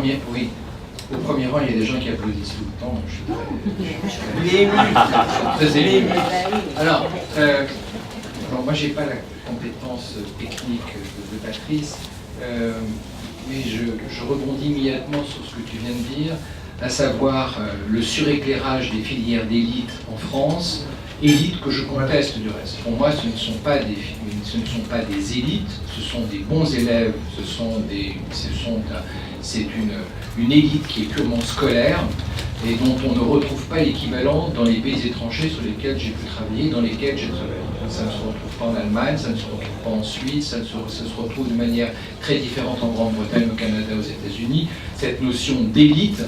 oui. Au premier rang, il y a des gens qui applaudissent tout le temps. Je suis très ému. Alors, moi, j'ai pas la compétence technique de Patrice, mais je rebondis immédiatement sur ce que tu viens de dire, à savoir le suréclairage des filières d'élite en France, élite que je conteste du reste. Pour moi, ce ne sont pas des élites, ce sont des bons élèves, c'est une élite qui est purement scolaire et dont on ne retrouve pas l'équivalent dans les pays étrangers sur lesquels j'ai pu travailler, dans lesquels j'ai travaillé. Ça ne se retrouve pas en Allemagne, ça ne se retrouve pas en Suisse, ça se retrouve de manière très différente en Grande-Bretagne, au Canada, aux États-Unis. Cette notion d'élite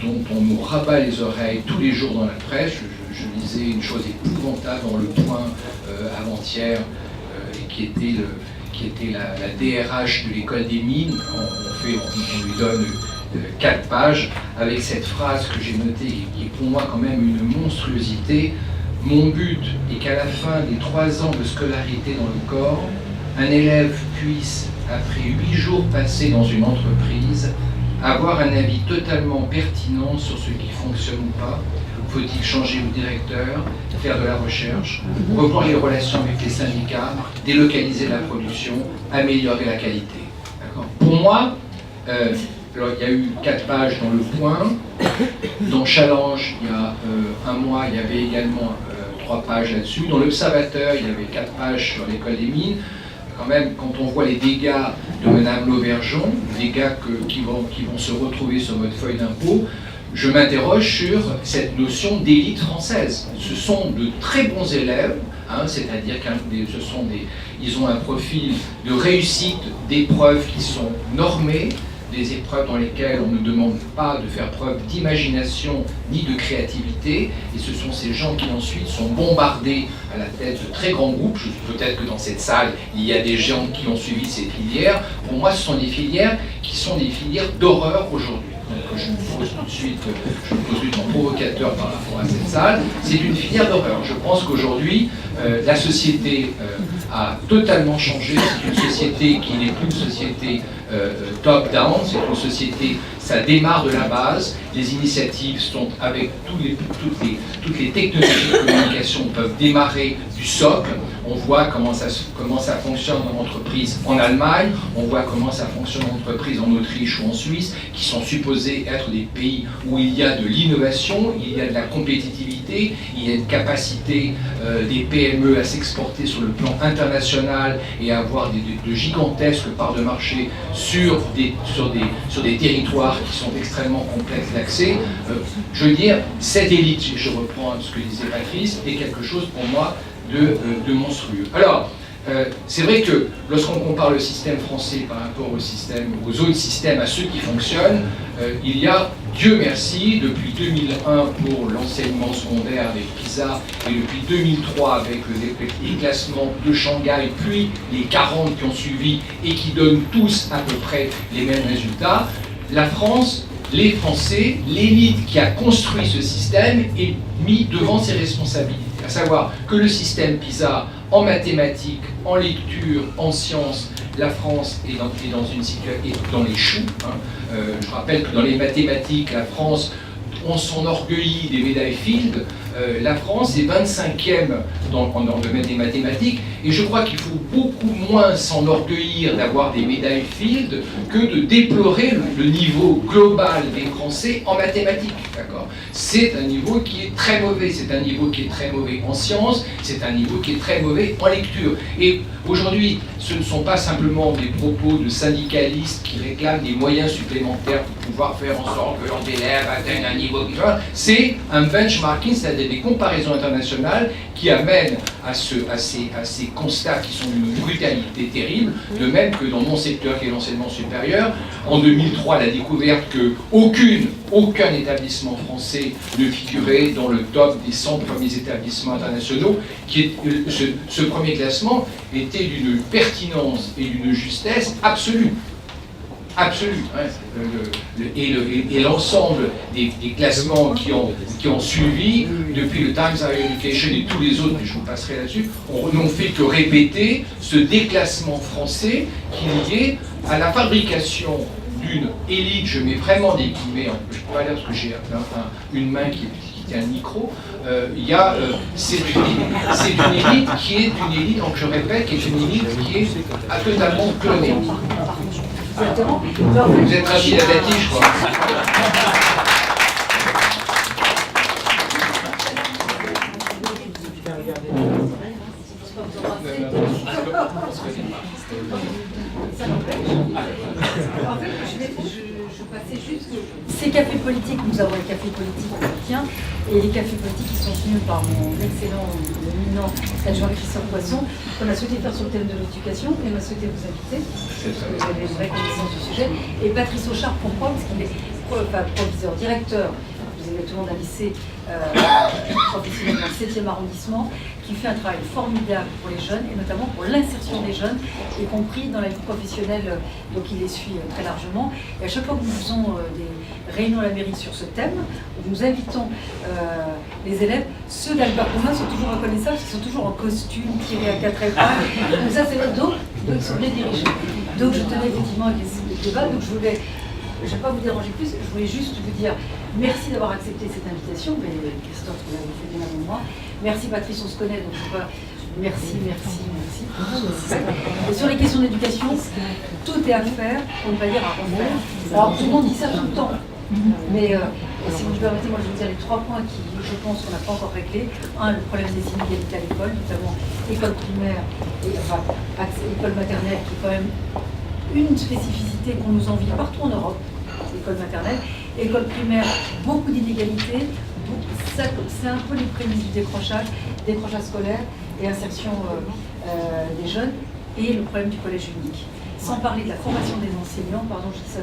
dont on nous rabat les oreilles tous les jours dans la presse. Je lisais une chose épouvantable dans Le Point avant-hier, qui était la DRH de l'école des mines. On lui donne 4 pages avec cette phrase que j'ai notée, qui est pour moi quand même une monstruosité. Mon but est qu'à la fin des 3 ans de scolarité dans le corps, un élève puisse, après 8 jours passés dans une entreprise, avoir un avis totalement pertinent sur ce qui fonctionne ou pas. Faut-il changer le directeur, faire de la recherche, revoir les relations avec les syndicats, délocaliser la production, améliorer la qualité. Pour moi, alors, il y a eu 4 pages dans Le Point. Dans Challenge, il y a 1 mois, il y avait également 3 pages là-dessus. Dans l'Observateur, il y avait 4 pages sur l'école des mines. Quand même, quand on voit les dégâts de Mme Lauvergeon, dégâts qui vont se retrouver sur votre feuille d'impôt, je m'interroge sur cette notion d'élite française. Ce sont de très bons élèves, c'est-à-dire qu'ils ont un profil de réussite d'épreuves qui sont normées, des épreuves dans lesquelles on ne demande pas de faire preuve d'imagination ni de créativité, et ce sont ces gens qui ensuite sont bombardés à la tête de très grands groupes. Peut-être que dans cette salle, il y a des gens qui ont suivi ces filières. Pour moi, ce sont des filières qui sont des filières d'horreur aujourd'hui. Donc je me pose tout de suite en provocateur par rapport à cette salle. C'est une filière d'horreur. Je pense qu'aujourd'hui, la société a totalement changé. C'est une société qui n'est plus une société top-down, c'est une société, ça démarre de la base, les initiatives sont avec toutes les technologies de communication peuvent démarrer du socle. On voit comment ça fonctionne en entreprise en Allemagne, on voit comment ça fonctionne en entreprise en Autriche ou en Suisse, qui sont supposés être des pays où il y a de l'innovation, il y a de la compétitivité, il y a une capacité des PME à s'exporter sur le plan international et à avoir de gigantesques parts de marché sur des territoires qui sont extrêmement complexes d'accès. Je veux dire, cette élite, je reprends ce que disait Patrice, est quelque chose pour moi de monstrueux. Alors, c'est vrai que lorsqu'on compare le système français par rapport aux autres systèmes, à ceux qui fonctionnent, il y a, Dieu merci, depuis 2001 pour l'enseignement secondaire avec PISA, et depuis 2003 avec les classements de Shanghai, puis les 40 qui ont suivi et qui donnent tous à peu près les mêmes résultats, la France, les Français, l'élite qui a construit ce système est mis devant ses responsabilités. À savoir que le système PISA, en mathématiques, en lecture, en sciences, la France est dans les choux. Je rappelle que dans les mathématiques, la France, on s'enorgueillit des médailles Fields. La France est 25e dans le domaine des mathématiques, et je crois qu'il faut beaucoup moins s'enorgueillir d'avoir des médailles Fields que de déplorer le niveau global des Français en mathématiques. C'est un niveau qui est très mauvais, c'est un niveau qui est très mauvais en sciences, c'est un niveau qui est très mauvais en lecture. Et aujourd'hui, ce ne sont pas simplement des propos de syndicalistes qui réclament des moyens supplémentaires pour pouvoir faire en sorte que leurs élèves atteignent un niveau qui va. C'est un benchmarking, c'est-à-dire des comparaisons internationales qui amènent à ces constats qui sont d'une brutalité terrible, de même que dans mon secteur qui est l'enseignement supérieur, en 2003, la découverte qu'aucun établissement français ne figurait dans le top des 100 premiers établissements internationaux, ce premier classement était d'une pertinence et d'une justesse absolue. Absolue. Et l'ensemble des classemement qui ont suivi, depuis le Times Higher Education et tous les autres, mais je vous passerai là-dessus, n'ont fait que répéter ce déclassement français qui est lié à la fabrication d'une élite, je mets vraiment des guillemets, je ne peux pas dire parce que j'ai une main qui tient le micro, c'est une élite qui est une élite, donc je répète, qui est une élite qui est totalement clonée. Vous êtes ravis à Dati, je crois. En fait, je passais juste que ces cafés politiques, nous avons les cafés politiques chrétiens et les cafés politiques qui sont tenus par mon excellent, éminent adjoint Christophe Poisson, qu'on a souhaité faire sur le thème de l'éducation et on a souhaité vous inviter, parce que vous avez une vraie connaissance du sujet. Et Patrice Auchard, pourquoi? Parce qu'il est proviseur, directeur, vous avez tout le monde un lycée professionnel dans le 7e arrondissement, qui fait un travail formidable pour les jeunes et notamment pour l'insertion des jeunes, y compris dans la vie professionnelle, donc il les suit très largement. Et à chaque fois que nous faisons des réunions à la mairie sur ce thème, nous invitons les élèves, ceux d'Albert Romain sont toujours reconnaissables, parce qu'ils sont toujours en costume, tirés à 4 épingles, donc ça c'est d'autres, ils sont bien dirigés. Donc je tenais effectivement à le débat, donc je ne vais pas vous déranger plus, je voulais juste vous dire merci d'avoir accepté cette invitation, mais Christophe, vous l'avez fait bien avant moi. Merci Patrice, on se connaît, donc je vois. Merci. Et sur les questions d'éducation, tout est à faire, pour ne pas dire à refaire. Alors tout le monde dit ça tout le temps, mais si vous me permettez, moi je vais vous dire les 3 points qui, je pense, qu'on n'a pas encore réglés. Un, le problème des inégalités à l'école, notamment école primaire et école maternelle, qui est quand même une spécificité qu'on nous envie partout en Europe, l'école maternelle. École primaire, beaucoup d'inégalités, c'est un peu les prémices du décrochage scolaire et insertion des jeunes, et le problème du collège unique. Sans parler de la formation des enseignants, pardon, je dis ça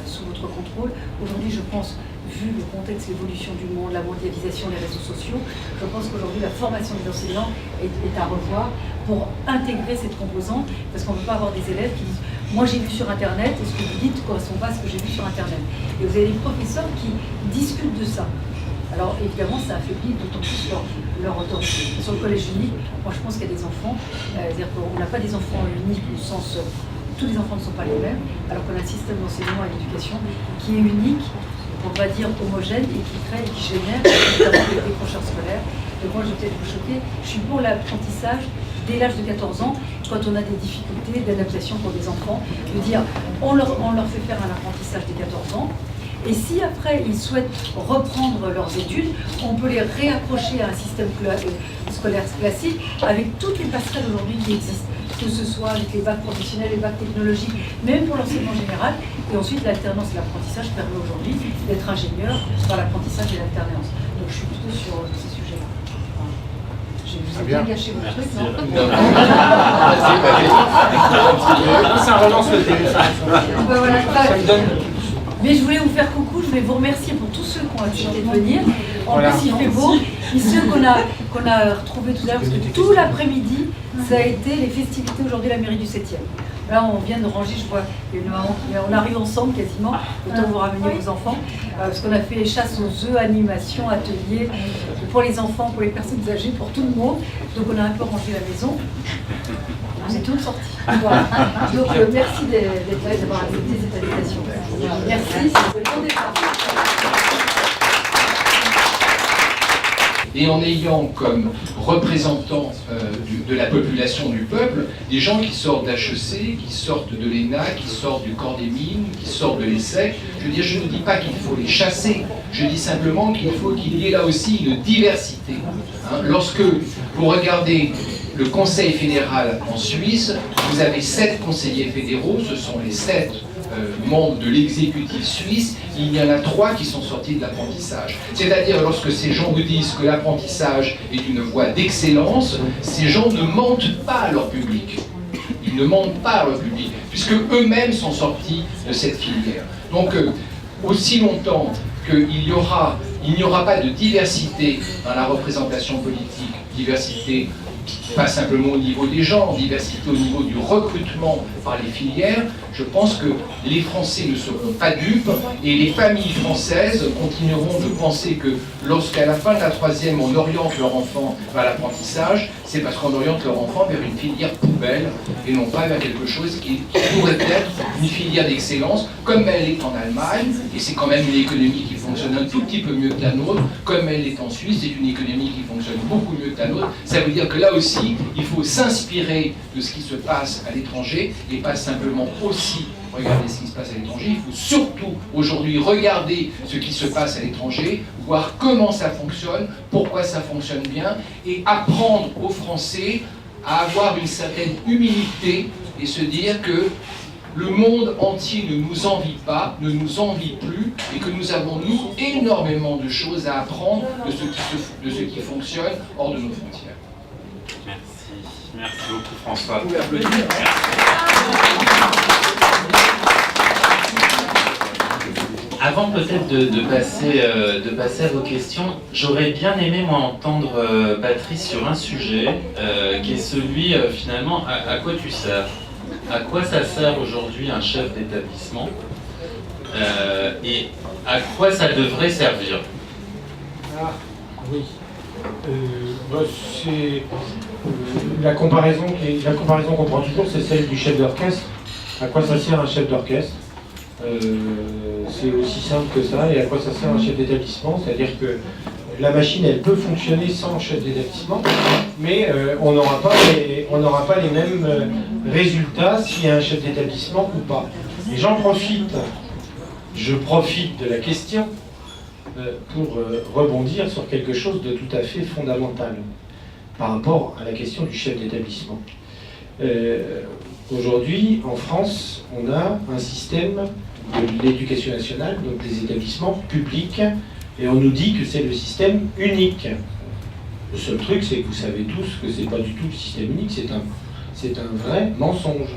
sous votre contrôle. Aujourd'hui, je pense, vu le contexte, l'évolution du monde, la mondialisation, les réseaux sociaux, je pense qu'aujourd'hui, la formation des enseignants est à revoir pour intégrer cette composante, parce qu'on ne peut pas avoir des élèves qui disent « moi j'ai vu sur Internet, et ce que vous dites ne correspond pas à ce que j'ai vu sur Internet ». Et vous avez des professeurs qui discutent de ça. Alors évidemment, ça affaiblit d'autant plus leur autorité. Sur le collège unique, moi je pense qu'il y a des enfants, c'est-à-dire qu'on n'a pas des enfants uniques au sens tous les enfants ne sont pas les mêmes, alors qu'on a un système d'enseignement et d'éducation qui est unique, pour ne pas dire homogène, et qui crée et qui génère notamment des décrocheurs scolaires. Donc moi, je vais peut-être vous choquer, je suis pour l'apprentissage dès l'âge de 14 ans, quand on a des difficultés d'adaptation pour des enfants, de dire on leur fait faire un apprentissage dès 14 ans, et si après ils souhaitent reprendre leurs études, on peut les réaccrocher à un système scolaire classique avec toutes les passerelles aujourd'hui qui existent, que ce soit avec les bacs professionnels, les bacs technologiques, même pour l'enseignement général. Et ensuite, l'alternance et l'apprentissage permet aujourd'hui d'être ingénieur par l'apprentissage et l'alternance. Donc je suis plutôt sur ces sujets-là. Je vous ai bien gâché votre truc, non? Ça relance le téléphone. Voilà, Ça me donne... Mais je voulais vous faire coucou, je voulais vous remercier pour tous ceux qui ont accepté de venir. En plus, il fait beau. Et ceux qu'on a retrouvés tout à l'heure, parce que tout l'après-midi, ça a été les festivités aujourd'hui à la mairie du 7e. Là, on vient de ranger, je vois, on arrive ensemble quasiment, autant vous ramener vos enfants, parce qu'on a fait les chasses aux œufs, animations, ateliers, pour les enfants, pour les personnes âgées, pour tout le monde. Donc on a un peu rangé la maison. Vous êtes toutes sorties. Voilà. Donc merci d'être là et d'avoir accepté cette invitation. Merci, c'est le bon départ. Et en ayant comme représentants de la population du peuple des gens qui sortent d'HEC, qui sortent de l'ENA, qui sortent du corps des mines, qui sortent de l'ESSEC. Je veux dire, je ne dis pas qu'il faut les chasser, je dis simplement qu'il faut qu'il y ait là aussi une diversité. Lorsque vous regardez le Conseil fédéral en Suisse, vous avez 7 conseillers fédéraux, ce sont les 7 membres de l'exécutif suisse, il y en a 3 qui sont sortis de l'apprentissage. C'est-à-dire, lorsque ces gens vous disent que l'apprentissage est une voie d'excellence, ces gens ne mentent pas à leur public. Ils ne mentent pas à leur public, puisque eux-mêmes sont sortis de cette filière. Donc, aussi longtemps qu'il n'y aura pas de diversité dans la représentation politique, diversité pas simplement au niveau des genres, diversité au niveau du recrutement par les filières. Je pense que les Français ne seront pas dupes et les familles françaises continueront de penser que lorsqu'à la fin de la troisième, on oriente leur enfant vers l'apprentissage, c'est parce qu'on oriente leur enfant vers une filière poubelle et non pas vers quelque chose qui pourrait être une filière d'excellence, comme elle est en Allemagne, et c'est quand même une économie qui fonctionne un tout petit peu mieux que la nôtre, comme elle est en Suisse, c'est une économie qui fonctionne beaucoup mieux que la nôtre. Ça veut dire que là aussi, il faut s'inspirer de ce qui se passe à l'étranger et pas simplement aussi regarder ce qui se passe à l'étranger. Il faut surtout aujourd'hui regarder ce qui se passe à l'étranger, voir comment ça fonctionne, pourquoi ça fonctionne bien, et apprendre aux Français à avoir une certaine humilité et se dire que le monde entier ne nous envie pas, ne nous envie plus, et que nous avons, nous, énormément de choses à apprendre de ce qui fonctionne hors de nos frontières. Merci. Merci beaucoup, François. Vous pouvez applaudir. Avant peut-être de passer à vos questions, j'aurais bien aimé moi entendre Patrice sur un sujet qui est celui finalement à quoi tu sers. À quoi ça sert aujourd'hui un chef d'établissement et à quoi ça devrait servir? Ah, oui. C'est la comparaison qu'on prend toujours, c'est celle du chef d'orchestre. À quoi ça sert un chef d'orchestre? C'est aussi simple que ça. Et à quoi ça sert un chef d'établissement? C'est-à-dire que la machine, elle peut fonctionner sans chef d'établissement, mais on n'aura pas les mêmes résultats s'il y a un chef d'établissement ou pas. Et je profite de la question pour rebondir sur quelque chose de tout à fait fondamental par rapport à la question du chef d'établissement. Aujourd'hui, en France, on a un système de l'éducation nationale, donc des établissements publics, et on nous dit que c'est le système unique. Le seul truc, c'est que vous savez tous que c'est pas du tout le système unique, c'est un vrai mensonge,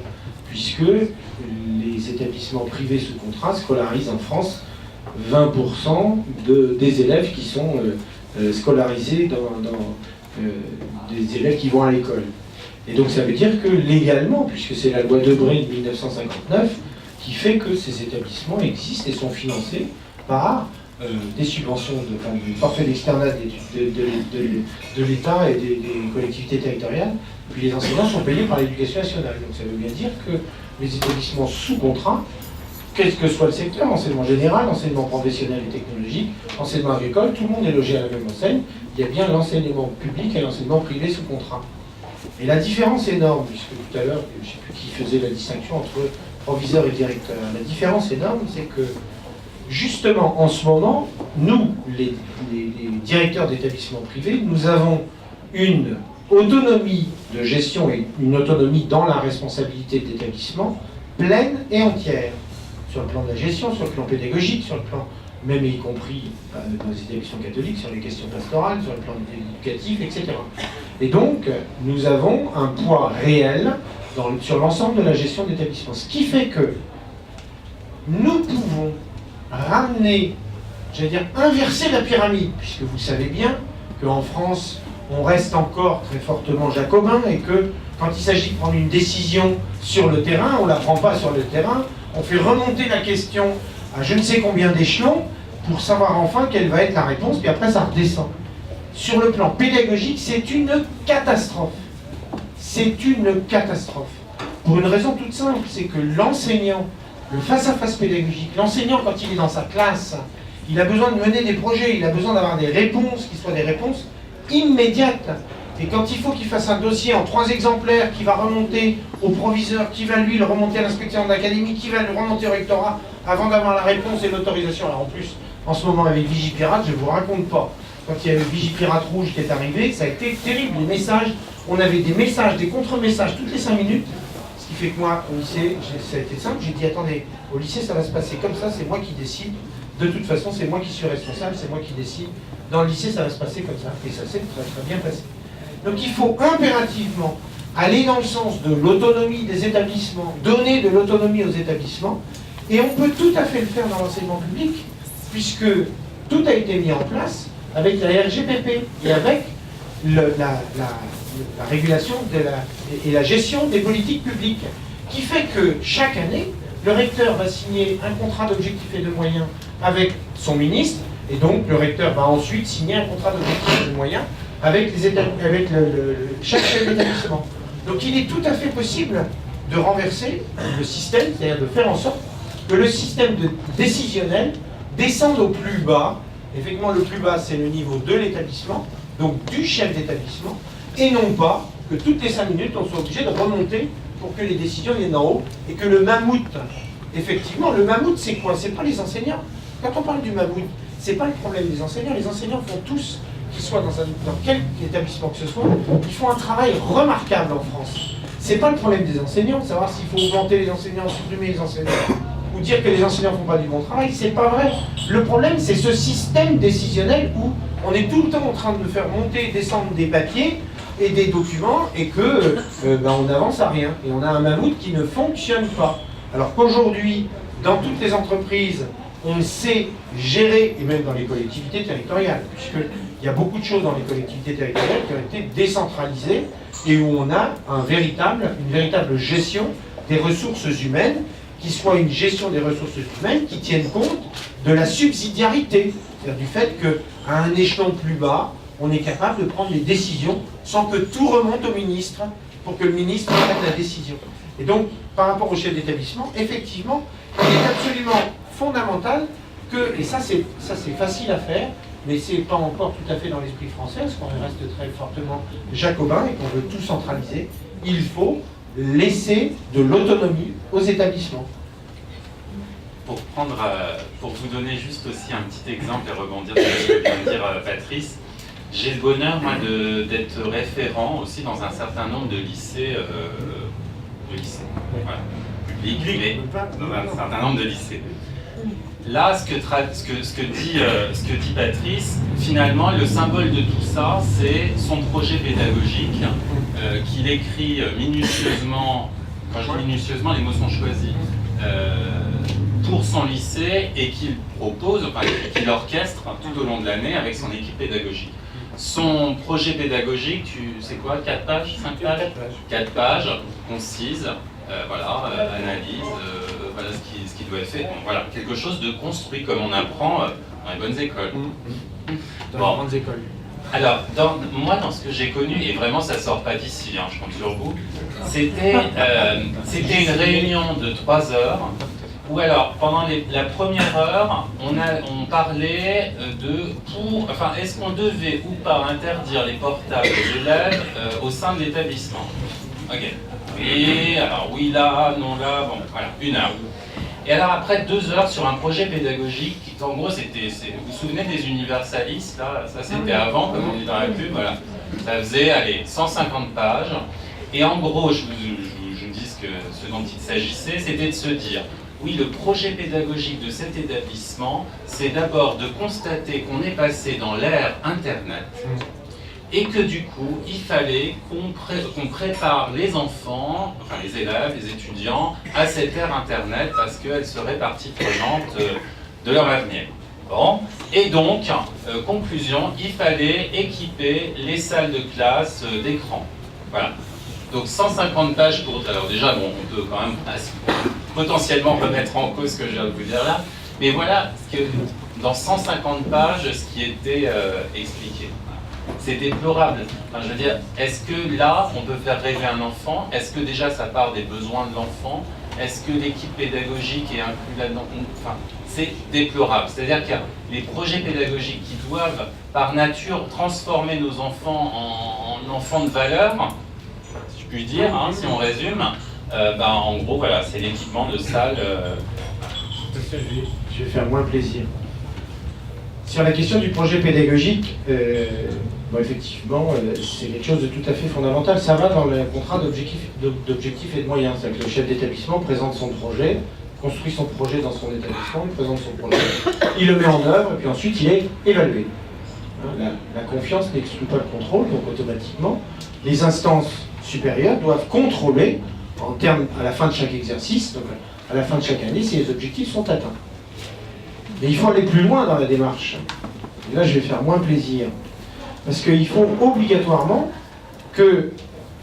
puisque les établissements privés sous contrat scolarisent en France 20% des élèves qui sont scolarisés des élèves qui vont à l'école. Et donc ça veut dire que légalement, puisque c'est la loi Debré de 1959, qui fait que ces établissements existent et sont financés par des subventions, du forfait d'externat de l'État et des collectivités territoriales, puis les enseignants sont payés par l'éducation nationale. Donc ça veut bien dire que les établissements sous contrat, quel que soit le secteur, enseignement général, enseignement professionnel et technologique, enseignement agricole, tout le monde est logé à la même enseigne. Il y a bien l'enseignement public et l'enseignement privé sous contrat. Et la différence est énorme, puisque tout à l'heure, je ne sais plus qui faisait la distinction entre proviseur et directeur. La différence énorme, c'est que justement, en ce moment, nous, les directeurs d'établissements privés, nous avons une autonomie de gestion et une autonomie dans la responsabilité de l'établissement pleine et entière. Sur le plan de la gestion, sur le plan pédagogique, sur le plan, même y compris dans les établissements catholiques, sur les questions pastorales, sur le plan éducatif, etc. Et donc, nous avons un poids réel sur l'ensemble de la gestion d'établissement. Ce qui fait que nous pouvons ramener, j'allais dire, inverser la pyramide, puisque vous savez bien qu'en France, on reste encore très fortement jacobin et que quand il s'agit de prendre une décision sur le terrain, on ne la prend pas sur le terrain, on fait remonter la question à je ne sais combien d'échelons pour savoir enfin quelle va être la réponse, puis après ça redescend. Sur le plan pédagogique, c'est une catastrophe. C'est une catastrophe. Pour une raison toute simple, c'est que l'enseignant, le face-à-face pédagogique, l'enseignant quand il est dans sa classe, il a besoin de mener des projets, il a besoin d'avoir des réponses qui soient des réponses immédiates. Et quand il faut qu'il fasse un dossier en 3 exemplaires qui va remonter au proviseur, qui va lui le remonter à l'inspection d'académie, qui va le remonter au rectorat avant d'avoir la réponse et l'autorisation. Alors en plus, en ce moment avec Vigipirate, je ne vous raconte pas. Quand il y a eu Vigipirate rouge qui est arrivé, ça a été terrible. Les messages, on avait des messages, des contre-messages toutes les 5 minutes. Ce qui fait que moi, au lycée, ça a été simple. J'ai dit, attendez, au lycée, ça va se passer comme ça, c'est moi qui décide. De toute façon, c'est moi qui suis responsable, c'est moi qui décide. Dans le lycée, ça va se passer comme ça. Et ça s'est très bien passé. Donc il faut impérativement aller dans le sens de l'autonomie des établissements, donner de l'autonomie aux établissements, et on peut tout à fait le faire dans l'enseignement public, puisque tout a été mis en place avec la RGPP et avec la régulation et la gestion des politiques publiques, qui fait que chaque année, le recteur va signer un contrat d'objectifs et de moyens avec son ministre, et donc le recteur va ensuite signer un contrat d'objectifs et de moyens avec chaque chef d'établissement. Donc il est tout à fait possible de renverser le système, c'est-à-dire de faire en sorte que le système décisionnel descende au plus bas. Effectivement, le plus bas, c'est le niveau de l'établissement, donc du chef d'établissement, et non pas que toutes les 5 minutes, on soit obligé de remonter pour que les décisions viennent d'en haut, et que le mammouth, effectivement, le mammouth, c'est quoi? C'est pas les enseignants. Quand on parle du mammouth, c'est pas le problème des enseignants. Les enseignants font tous, qu'ils soient dans quel établissement que ce soit, ils font un travail remarquable en France. C'est pas le problème des enseignants, de savoir s'il faut augmenter les enseignants, supprimer les enseignants, ou dire que les enseignants font pas du bon travail, c'est pas vrai. Le problème, c'est ce système décisionnel où on est tout le temps en train de faire monter et descendre des papiers et des documents, et que on n'avance à rien. Et on a un mammouth qui ne fonctionne pas. Alors qu'aujourd'hui, dans toutes les entreprises, on sait gérer, et même dans les collectivités territoriales, puisqu'il y a beaucoup de choses dans les collectivités territoriales qui ont été décentralisées, et où on a une véritable gestion des ressources humaines, qui soit une gestion des ressources humaines qui tienne compte de la subsidiarité, c'est-à-dire du fait qu'à un échelon plus bas, on est capable de prendre les décisions sans que tout remonte au ministre, pour que le ministre prenne la décision. Et donc, par rapport au chef d'établissement, effectivement, il est absolument fondamental que, et ça c'est facile à faire, mais c'est pas encore tout à fait dans l'esprit français, parce qu'on reste très fortement jacobin et qu'on veut tout centraliser, il faut laisser de l'autonomie aux établissements. Pour vous donner juste aussi un petit exemple et rebondir sur ce que vient de dire Patrice, j'ai le bonheur, moi, d'être référent aussi dans un certain nombre de lycées, voilà, publics, mais dans un certain nombre de lycées. Là, ce que dit Patrice, finalement, le symbole de tout ça, c'est son projet pédagogique qu'il écrit minutieusement, quand je dis minutieusement, les mots sont choisis, pour son lycée, et qu'il propose, enfin qu'il orchestre tout au long de l'année avec son équipe pédagogique. Son projet pédagogique, c'est quoi, 4 pages, 5 pages 4 pages, concises, voilà, analyse, voilà ce qui doit être fait. Bon, voilà, quelque chose de construit comme on apprend dans les bonnes écoles. Dans les grandes écoles. Alors, dans ce que j'ai connu, et vraiment ça sort pas d'ici, hein, je compte sur vous, c'était une réunion de 3 heures, où alors, pendant la première heure, on parlait est-ce qu'on devait ou pas interdire les portables aux élèves au sein de l'établissement. Ok. Oui, alors oui là, non là, bon, voilà, 1 heure. Et alors après 2 heures sur un projet pédagogique, qui en gros c'était, vous vous souvenez des universalistes, là, ça c'était avant, comme on dit dans la pub, voilà. Ça faisait, allez, 150 pages, et en gros, je vous dis ce dont il s'agissait, c'était de se dire, oui, le projet pédagogique de cet établissement, c'est d'abord de constater qu'on est passé dans l'ère Internet, et que du coup, il fallait qu'on prépare les enfants, enfin les élèves, les étudiants, à cette ère Internet, parce qu'elle serait partie prenante de leur avenir. Bon, et donc, conclusion, il fallait équiper les salles de classe d'écran. Voilà. Donc 150 pages pour... Alors déjà, bon, on peut quand même potentiellement remettre en cause ce que je viens de vous dire là, mais voilà, dans 150 pages, ce qui était expliqué. C'est déplorable. Enfin, je veux dire, est-ce que là, on peut faire rêver un enfant? Est-ce que déjà ça part des besoins de l'enfant? Est-ce que l'équipe pédagogique est inclue là-dedans? Enfin, c'est déplorable. C'est-à-dire qu'il y a les projets pédagogiques qui doivent, par nature, transformer nos enfants en enfants de valeur, si je puis dire, hein, si on résume. En gros, voilà, c'est l'équipement de salles. Je vais faire moins plaisir. Sur la question du projet pédagogique, effectivement, c'est quelque chose de tout à fait fondamental. Ça va dans le contrat d'objectifs et de moyens. C'est-à-dire que le chef d'établissement présente son projet, construit son projet dans son établissement, il présente son projet, il le met en œuvre, et puis ensuite il est évalué. La confiance n'exclut pas le contrôle, donc automatiquement, les instances supérieures doivent contrôler, en termes à la fin de chaque exercice, donc à la fin de chaque année, si les objectifs sont atteints. Mais il faut aller plus loin dans la démarche. Et là, je vais faire moins plaisir. Parce qu'il faut obligatoirement que,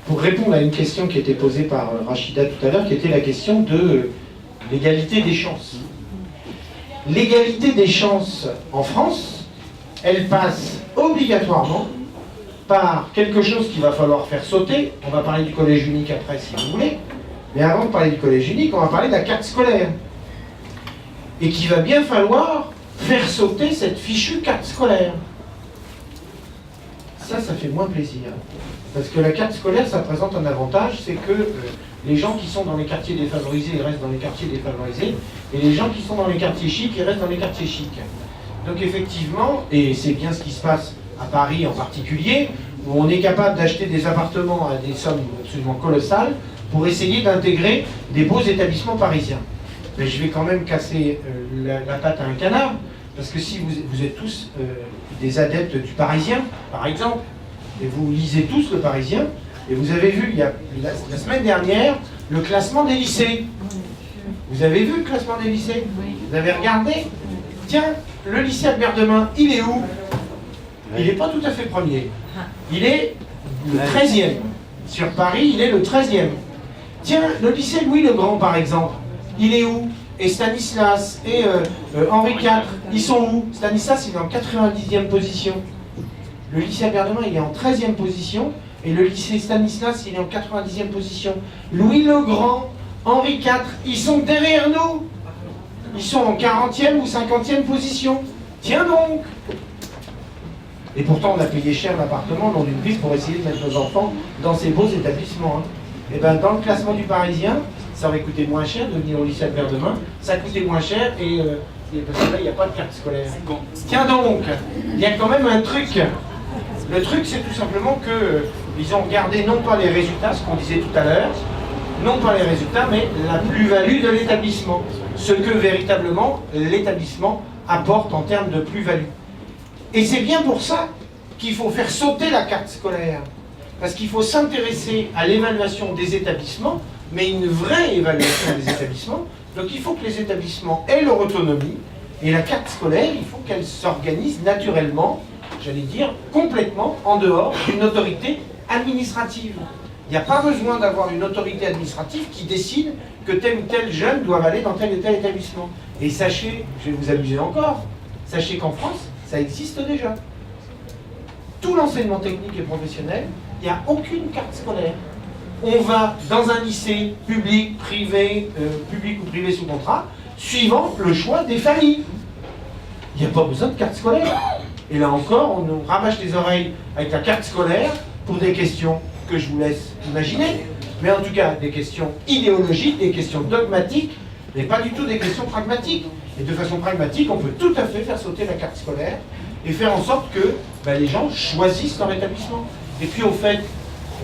pour répondre à une question qui était posée par Rachida tout à l'heure, qui était la question de l'égalité des chances. L'égalité des chances en France, elle passe obligatoirement par quelque chose qu'il va falloir faire sauter. On va parler du collège unique après si vous voulez, mais avant de parler du collège unique, on va parler de la carte scolaire. Et qu'il va bien falloir faire sauter cette fichue carte scolaire. Ça fait moins plaisir. Parce que la carte scolaire, ça présente un avantage, c'est que les gens qui sont dans les quartiers défavorisés, ils restent dans les quartiers défavorisés, et les gens qui sont dans les quartiers chics, ils restent dans les quartiers chics. Donc effectivement, et c'est bien ce qui se passe à Paris en particulier, où on est capable d'acheter des appartements à des sommes absolument colossales pour essayer d'intégrer des beaux établissements parisiens. Mais je vais quand même casser la patte à un canard, parce que si vous êtes tous des adeptes du Parisien, par exemple, et vous lisez tous le Parisien, et vous avez vu, il y a, la semaine dernière, le classement des lycées. Vous avez vu le classement des lycées? Vous avez regardé? Tiens, le lycée Albert Demain, il est où? Il n'est pas tout à fait premier. Il est le 13e. Sur Paris, il est le 13e. Tiens, le lycée Louis le Grand, par exemple, il est où? Et Stanislas et Henri IV, ils sont où? Stanislas, il est en 90e position. Le lycée Albert Demain, il est en 13e position. Et le lycée Stanislas, il est en 90e position. Louis le Grand, Henri IV, ils sont derrière nous. Ils sont en 40e ou 50e position. Tiens donc! Et pourtant, on a payé cher l'appartement dans une ville pour essayer de mettre nos enfants dans ces beaux établissements. Et bien, dans le classement du Parisien, ça aurait coûté moins cher de venir au lycée Albert Demain. Ça coûtait moins cher et parce que là, il n'y a pas de carte scolaire. Tiens donc, il y a quand même un truc. Le truc, c'est tout simplement que ils ont regardé non pas les résultats, ce qu'on disait tout à l'heure, non pas les résultats, mais la plus-value de l'établissement. Ce que véritablement l'établissement apporte en termes de plus-value. Et c'est bien pour ça qu'il faut faire sauter la carte scolaire. Parce qu'il faut s'intéresser à l'évaluation des établissements, mais une vraie évaluation des établissements. Donc il faut que les établissements aient leur autonomie. Et la carte scolaire, il faut qu'elle s'organise naturellement, j'allais dire, complètement en dehors d'une autorité administrative. Il n'y a pas besoin d'avoir une autorité administrative qui décide que tel ou tel jeune doit aller dans tel ou tel établissement. Et sachez, je vais vous amuser encore, sachez qu'en France, ça existe déjà. Tout l'enseignement technique et professionnel, il n'y a aucune carte scolaire. On va dans un lycée public, privé, public ou privé sous contrat, suivant le choix des familles. Il n'y a pas besoin de carte scolaire. Et là encore, on nous rabâche les oreilles avec la carte scolaire pour des questions que je vous laisse imaginer, mais en tout cas des questions idéologiques, des questions dogmatiques, mais pas du tout des questions pragmatiques. Et de façon pragmatique, on peut tout à fait faire sauter la carte scolaire et faire en sorte que les gens choisissent leur établissement. Et puis au fait,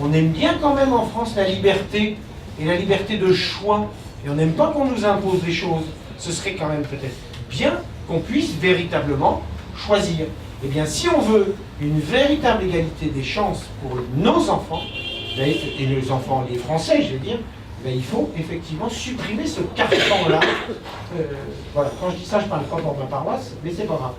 on aime bien quand même en France la liberté et la liberté de choix, et on n'aime pas qu'on nous impose des choses. Ce serait quand même peut-être bien qu'on puisse véritablement choisir. Eh bien, si on veut une véritable égalité des chances pour nos enfants, et les enfants, les Français, je veux dire, il faut effectivement supprimer ce carcan-là. Voilà, quand je dis ça, je parle pas pour ma paroisse, mais c'est pas grave.